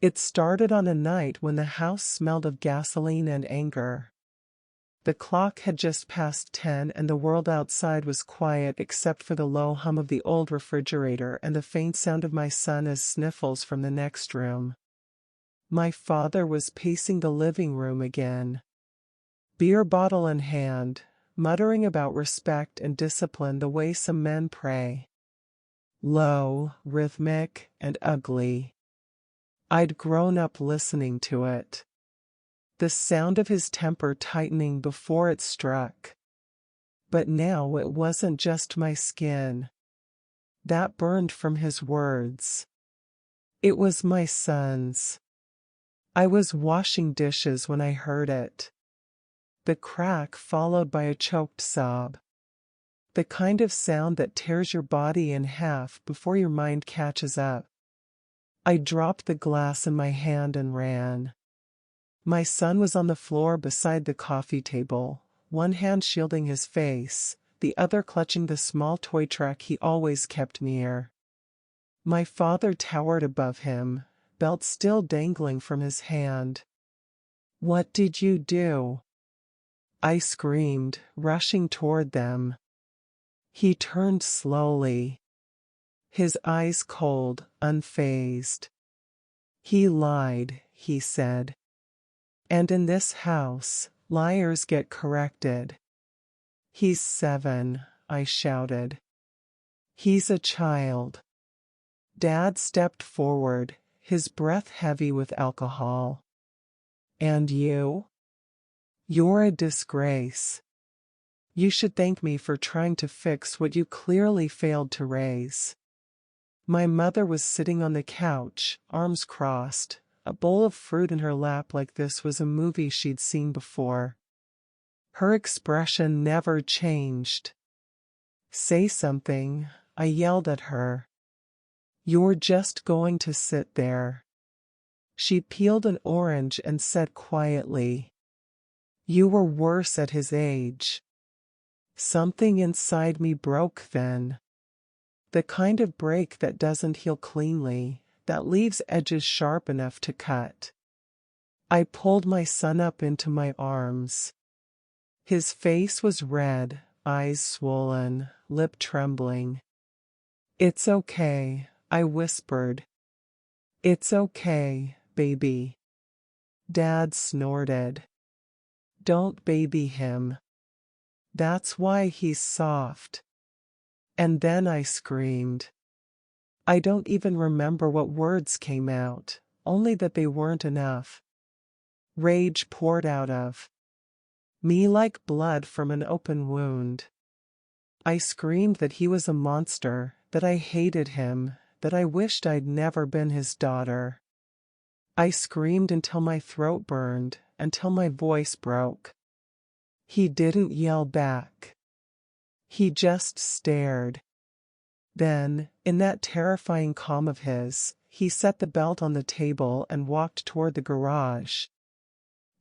It started on a night when the house smelled of gasoline and anger. The clock had just passed 10 and the world outside was quiet except for the low hum of the old refrigerator and the faint sound of my son's sniffles from the next room. My father was pacing the living room again, beer bottle in hand, muttering about respect and discipline the way some men pray. Low, rhythmic, and ugly. I'd grown up listening to it. The sound of his temper tightening before it struck. But now it wasn't just my skin that burned from his words. It was my son's. I was washing dishes when I heard it. The crack followed by a choked sob. The kind of sound that tears your body in half before your mind catches up. I dropped the glass in my hand and ran. My son was on the floor beside the coffee table, one hand shielding his face, the other clutching the small toy truck he always kept near. My father towered above him, belt still dangling from his hand. "What did you do?" I screamed, rushing toward them. He turned slowly, his eyes cold, unfazed. "He lied," he said. "And in this house, liars get corrected." "He's 7, I shouted. "He's a child." Dad stepped forward, his breath heavy with alcohol. "And you? You're a disgrace. You should thank me for trying to fix what you clearly failed to raise." My mother was sitting on the couch, arms crossed, a bowl of fruit in her lap like this was a movie she'd seen before. Her expression never changed. "Say something," I yelled at her. "You're just going to sit there." She peeled an orange and said quietly, "You were worse at his age." Something inside me broke then. The kind of break that doesn't heal cleanly, that leaves edges sharp enough to cut. I pulled my son up into my arms. His face was red, eyes swollen, lip trembling. "It's okay," I whispered. "It's okay, baby." Dad snorted. "Don't baby him. That's why he's soft." And then I screamed. I don't even remember what words came out, only that they weren't enough. Rage poured out of me like blood from an open wound. I screamed that he was a monster, that I hated him, that I wished I'd never been his daughter. I screamed until my throat burned, until my voice broke. He didn't yell back. He just stared. Then, in that terrifying calm of his, he set the belt on the table and walked toward the garage.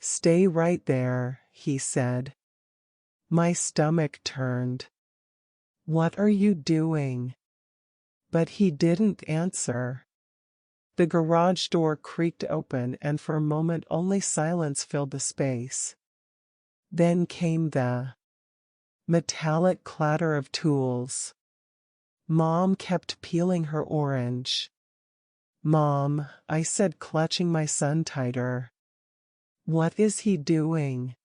"Stay right there," he said. My stomach turned. "What are you doing?" But he didn't answer. The garage door creaked open and for a moment only silence filled the space. Then came the metallic clatter of tools. Mom kept peeling her orange. "Mom," I said, clutching my son tighter. "What is he doing?"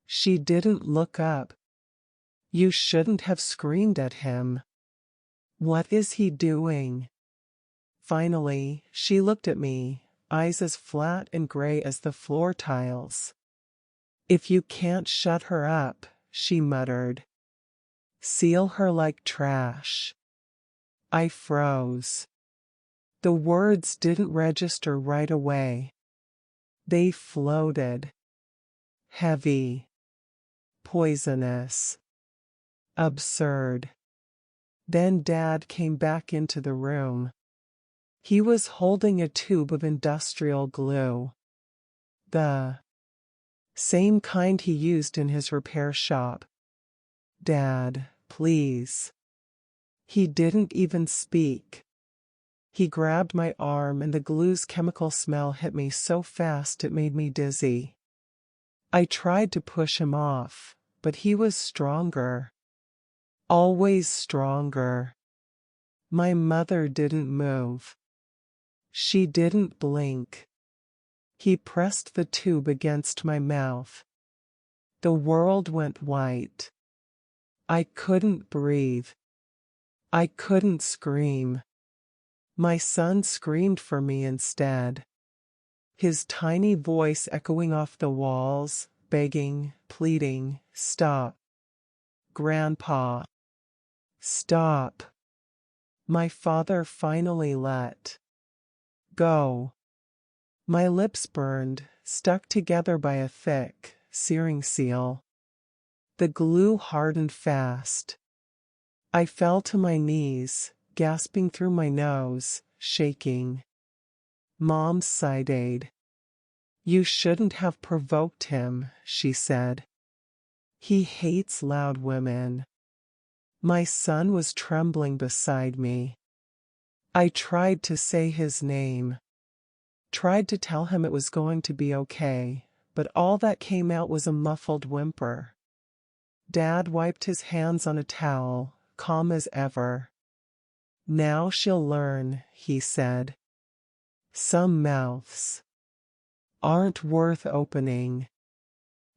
She didn't look up. "You shouldn't have screamed at him." "What is he doing?" Finally, she looked at me, eyes as flat and gray as the floor tiles. "If you can't shut her up," she muttered, "seal her like trash." I froze. The words didn't register right away. They floated. Heavy. Poisonous. Absurd. Then Dad came back into the room. He was holding a tube of industrial glue. The same kind he used in his repair shop. "Dad, please." He didn't even speak. He grabbed my arm and the glue's chemical smell hit me so fast it made me dizzy. I tried to push him off, but he was stronger. Always stronger. My mother didn't move. She didn't blink. He pressed the tube against my mouth. The world went white. I couldn't breathe. I couldn't scream. My son screamed for me instead. His tiny voice echoing off the walls, begging, pleading, "Stop. Grandpa. Stop." My father finally let go. My lips burned, stuck together by a thick, searing seal. The glue hardened fast. I fell to my knees, gasping through my nose, shaking. Mom sighed. "You shouldn't have provoked him," she said. "He hates loud women." My son was trembling beside me. I tried to say his name. Tried to tell him it was going to be okay, but all that came out was a muffled whimper. Dad wiped his hands on a towel, calm as ever. "Now she'll learn," he said. "Some mouths aren't worth opening."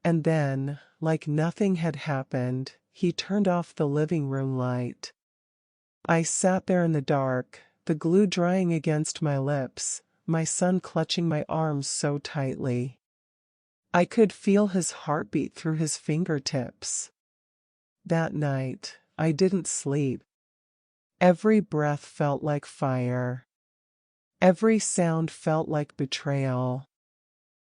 And then, like nothing had happened, he turned off the living room light. I sat there in the dark, the glue drying against my lips, my son clutching my arms so tightly. I could feel his heartbeat through his fingertips. That night, I didn't sleep. Every breath felt like fire. Every sound felt like betrayal.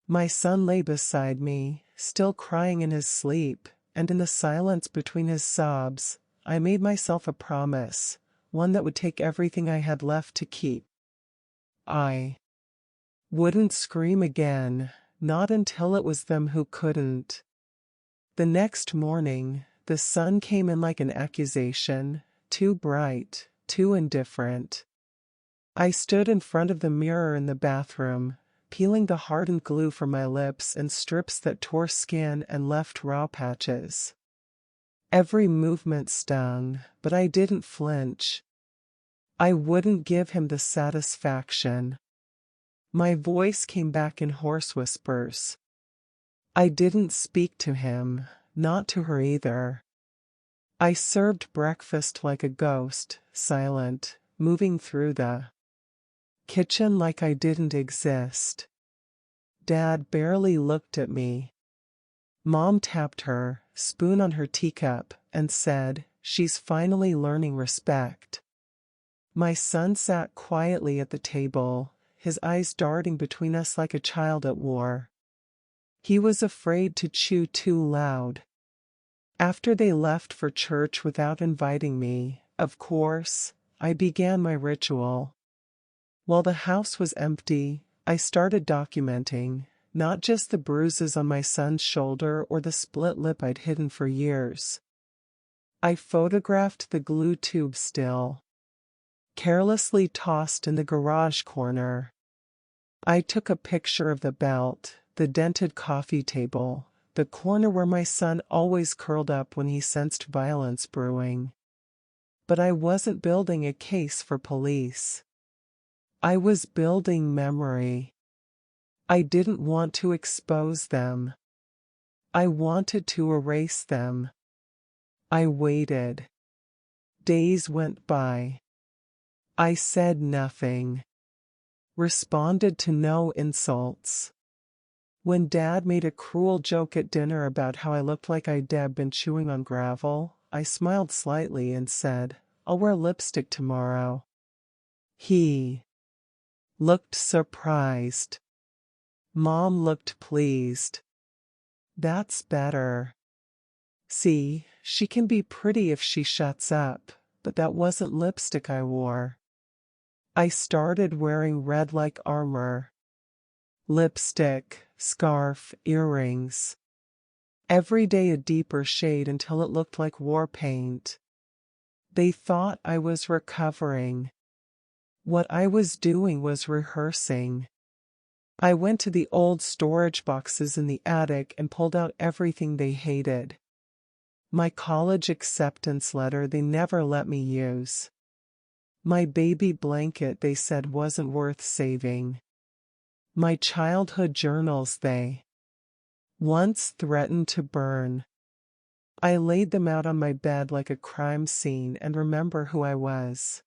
My son lay beside me, still crying in his sleep, and in the silence between his sobs, I made myself a promise, one that would take everything I had left to keep. I wouldn't scream again, not until it was them who couldn't. The next morning, the sun came in like an accusation, too bright, too indifferent. I stood in front of the mirror in the bathroom, peeling the hardened glue from my lips and strips that tore skin and left raw patches. Every movement stung, but I didn't flinch. I wouldn't give him the satisfaction. My voice came back in hoarse whispers. I didn't speak to him, not to her either. I served breakfast like a ghost, silent, moving through the kitchen like I didn't exist. Dad barely looked at me. Mom tapped her, spoon on her teacup, and said, "She's finally learning respect." My son sat quietly at the table, his eyes darting between us like a child at war. He was afraid to chew too loud. After they left for church without inviting me, of course, I began my ritual. While the house was empty, I started documenting, not just the bruises on my son's shoulder or the split lip I'd hidden for years. I photographed the glue tube still, carelessly tossed in the garage corner. I took a picture of the belt, the dented coffee table, the corner where my son always curled up when he sensed violence brewing. But I wasn't building a case for police. I was building memory. I didn't want to expose them. I wanted to erase them. I waited. Days went by. I said nothing. Responded to no insults. When Dad made a cruel joke at dinner about how I looked like I'd been chewing on gravel, I smiled slightly and said, "I'll wear lipstick tomorrow." He looked surprised. Mom looked pleased. "That's better. See, she can be pretty if she shuts up, but that wasn't lipstick I wore." I started wearing red like armor. Lipstick, scarf, earrings. Every day a deeper shade until it looked like war paint. They thought I was recovering. What I was doing was rehearsing. I went to the old storage boxes in the attic and pulled out everything they hated. My college acceptance letter they never let me use. My baby blanket they said wasn't worth saving. My childhood journals they once threatened to burn. I laid them out on my bed like a crime scene and remember who I was.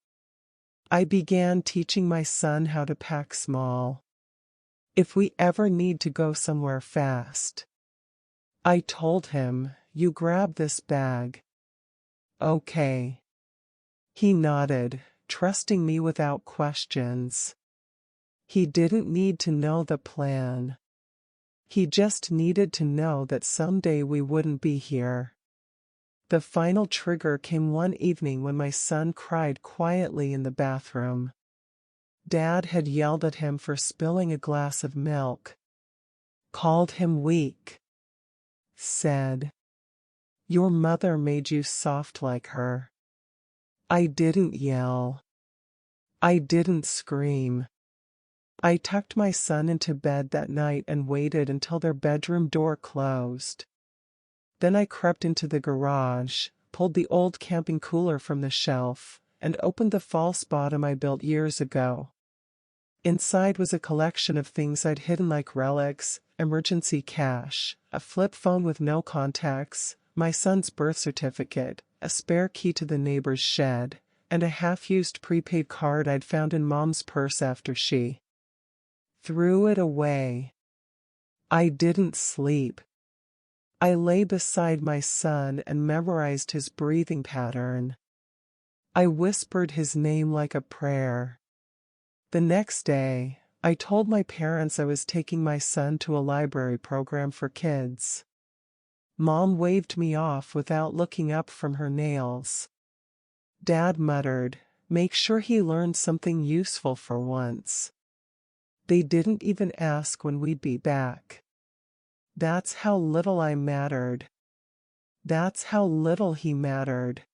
I began teaching my son how to pack small. If we ever need to go somewhere fast. I told him, you grab this bag. Okay. He nodded, trusting me without questions. He didn't need to know the plan. He just needed to know that someday we wouldn't be here. The final trigger came one evening when my son cried quietly in the bathroom. Dad had yelled at him for spilling a glass of milk. Called him weak. Said, "Your mother made you soft like her." I didn't yell. I didn't scream. I tucked my son into bed that night and waited until their bedroom door closed. Then I crept into the garage, pulled the old camping cooler from the shelf, and opened the false bottom I built years ago. Inside was a collection of things I'd hidden like relics, emergency cash, a flip phone with no contacts, my son's birth certificate, a spare key to the neighbor's shed, and a half-used prepaid card I'd found in Mom's purse after she threw it away. I didn't sleep. I lay beside my son and memorized his breathing pattern. I whispered his name like a prayer. The next day, I told my parents I was taking my son to a library program for kids. Mom waved me off without looking up from her nails. Dad muttered, "Make sure he learns something useful for once." They didn't even ask when we'd be back. That's how little I mattered. That's how little he mattered.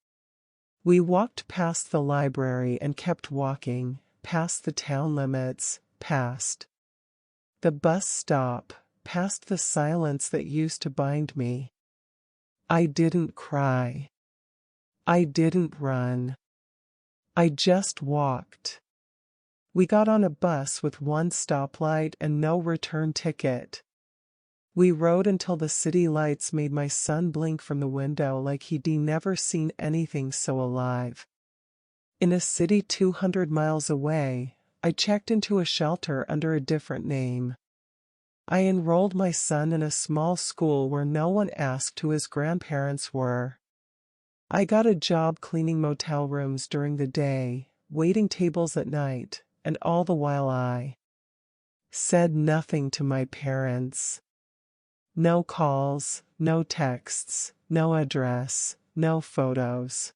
We walked past the library and kept walking, past the town limits, past the bus stop, past the silence that used to bind me. I didn't cry. I didn't run. I just walked. We got on a bus with one stoplight and no return ticket. We rode until the city lights made my son blink from the window like he'd never seen anything so alive. In a city 200 miles away, I checked into a shelter under a different name. I enrolled my son in a small school where no one asked who his grandparents were. I got a job cleaning motel rooms during the day, waiting tables at night, and all the while I said nothing to my parents. No calls, no texts, no address, no photos.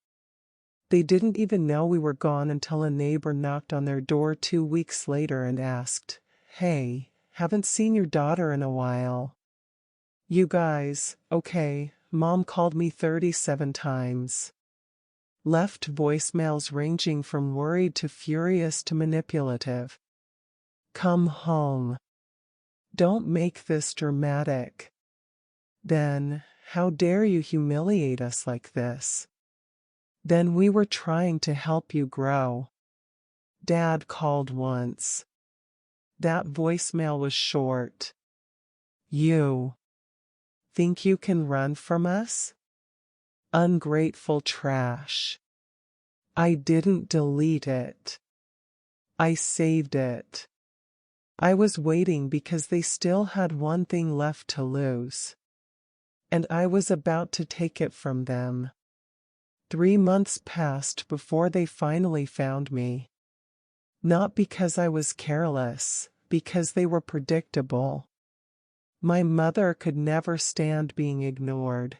They didn't even know we were gone until a neighbor knocked on their door 2 weeks later and asked, "Hey, haven't seen your daughter in a while." You guys, okay, Mom called me 37 times. Left voicemails ranging from worried to furious to manipulative. Come home. Don't make this dramatic. Then, how dare you humiliate us like this? Then we were trying to help you grow. Dad called once. That voicemail was short. You think you can run from us? Ungrateful trash. I didn't delete it. I saved it. I was waiting because they still had one thing left to lose. And I was about to take it from them. 3 months passed before they finally found me. Not because I was careless, because they were predictable. My mother could never stand being ignored.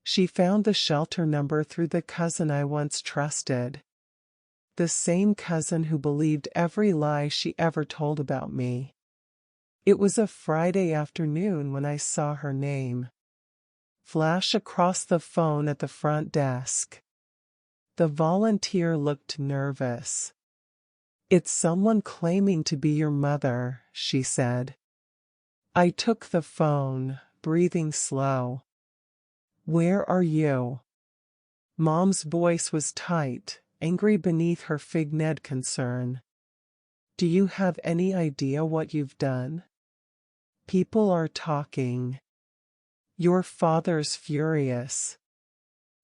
She found the shelter number through the cousin I once trusted. The same cousin who believed every lie she ever told about me. It was a Friday afternoon when I saw her name flash across the phone at the front desk. The volunteer looked nervous. It's someone claiming to be your mother, she said. I took the phone, breathing slow. Where are you? Mom's voice was tight, angry beneath her fig-necked concern. Do you have any idea what you've done? People are talking. Your father's furious.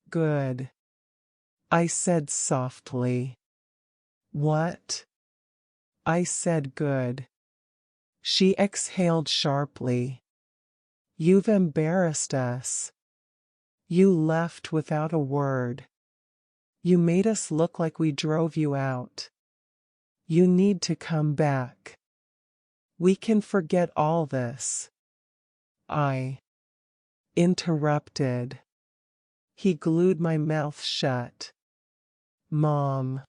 Good. I said softly. What? I said good. She exhaled sharply. You've embarrassed us. You left without a word. You made us look like we drove you out. You need to come back. We can forget all this. I interrupted. He glued my mouth shut. Mom.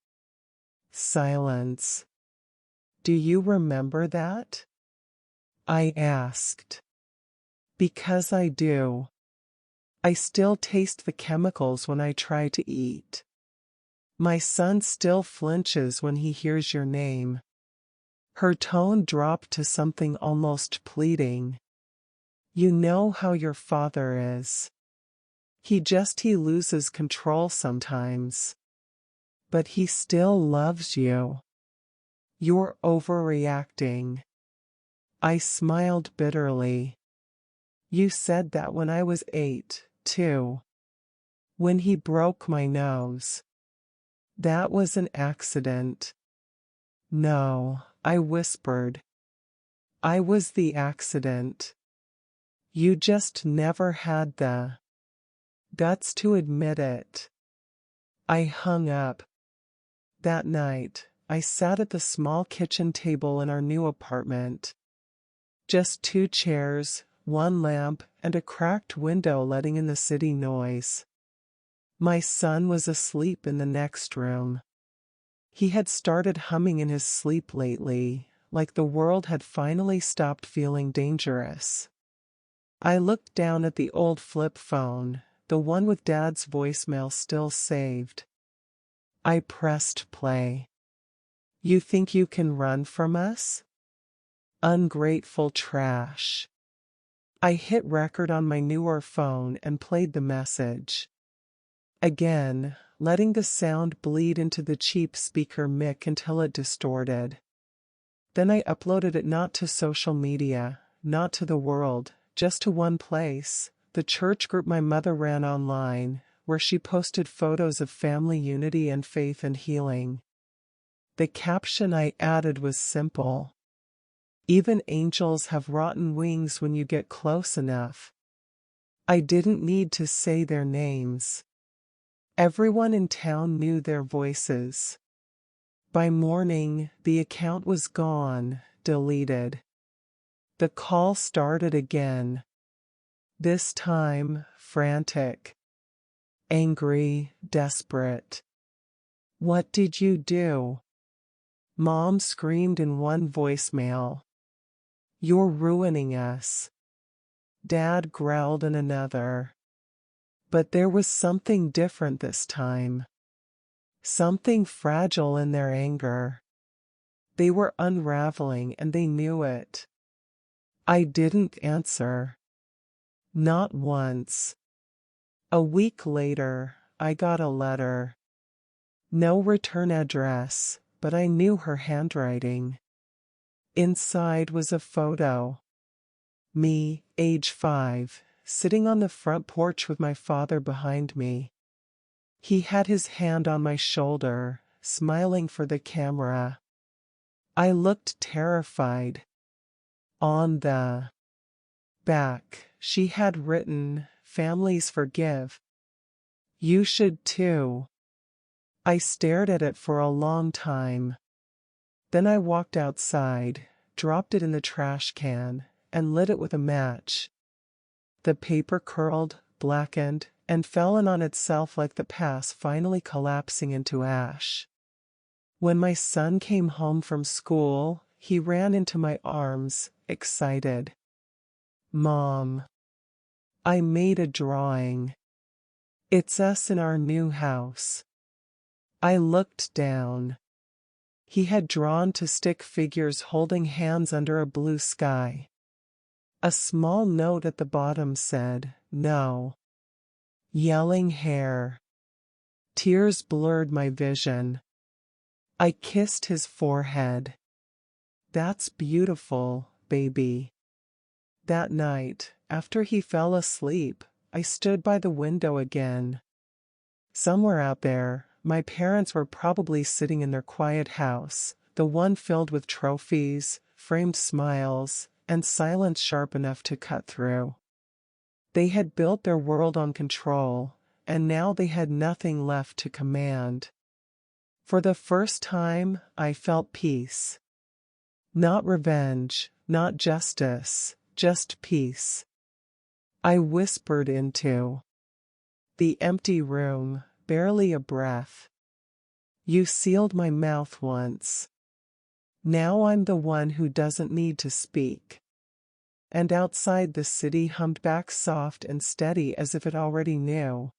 Silence. Do you remember that? I asked. Because I do. I still taste the chemicals when I try to eat. My son still flinches when he hears your name. Her tone dropped to something almost pleading. You know how your father is. He loses control sometimes. But he still loves you. You're overreacting. I smiled bitterly. You said that when I was 8, too. When he broke my nose. That was an accident. No, I whispered. I was the accident. You just never had the guts to admit it. I hung up. That night, I sat at the small kitchen table in our new apartment. Just 2 chairs, 1 lamp, and a cracked window letting in the city noise. My son was asleep in the next room. He had started humming in his sleep lately, like the world had finally stopped feeling dangerous. I looked down at the old flip phone, the one with Dad's voicemail still saved. I pressed play. You think you can run from us? Ungrateful trash. I hit record on my newer phone and played the message. Again, letting the sound bleed into the cheap speaker mic until it distorted. Then I uploaded it not to social media, not to the world, just to one place, the church group my mother ran online, where she posted photos of family unity and faith and healing. The caption I added was simple. Even angels have rotten wings when you get close enough. I didn't need to say their names. Everyone in town knew their voices. By morning, the account was gone, deleted. The call started again. This time, frantic. Angry, desperate. What did you do? Mom screamed in one voicemail. You're ruining us. Dad growled in another. But there was something different this time. Something fragile in their anger. They were unraveling and they knew it. I didn't answer. Not once. A week later, I got a letter. No return address, but I knew her handwriting. Inside was a photo. Me, age 5, sitting on the front porch with my father behind me. He had his hand on my shoulder, smiling for the camera. I looked terrified. On the back, she had written, "Families forgive. You should too." I stared at it for a long time. Then I walked outside, dropped it in the trash can, and lit it with a match. The paper curled, blackened, and fell in on itself like the past finally collapsing into ash. When my son came home from school, he ran into my arms, excited. Mom. I made a drawing. It's us in our new house. I looked down. He had drawn two stick figures holding hands under a blue sky. A small note at the bottom said, "No." Yelling hair. Tears blurred my vision. I kissed his forehead. "That's beautiful, baby." That night, after he fell asleep, I stood by the window again. Somewhere out there, my parents were probably sitting in their quiet house, the one filled with trophies, framed smiles, and silence sharp enough to cut through. They had built their world on control, and now they had nothing left to command. For the first time, I felt peace. Not revenge, not justice, just peace. I whispered into the empty room, barely a breath. "You sealed my mouth once. Now I'm the one who doesn't need to speak." And outside the city hummed back soft and steady as if it already knew.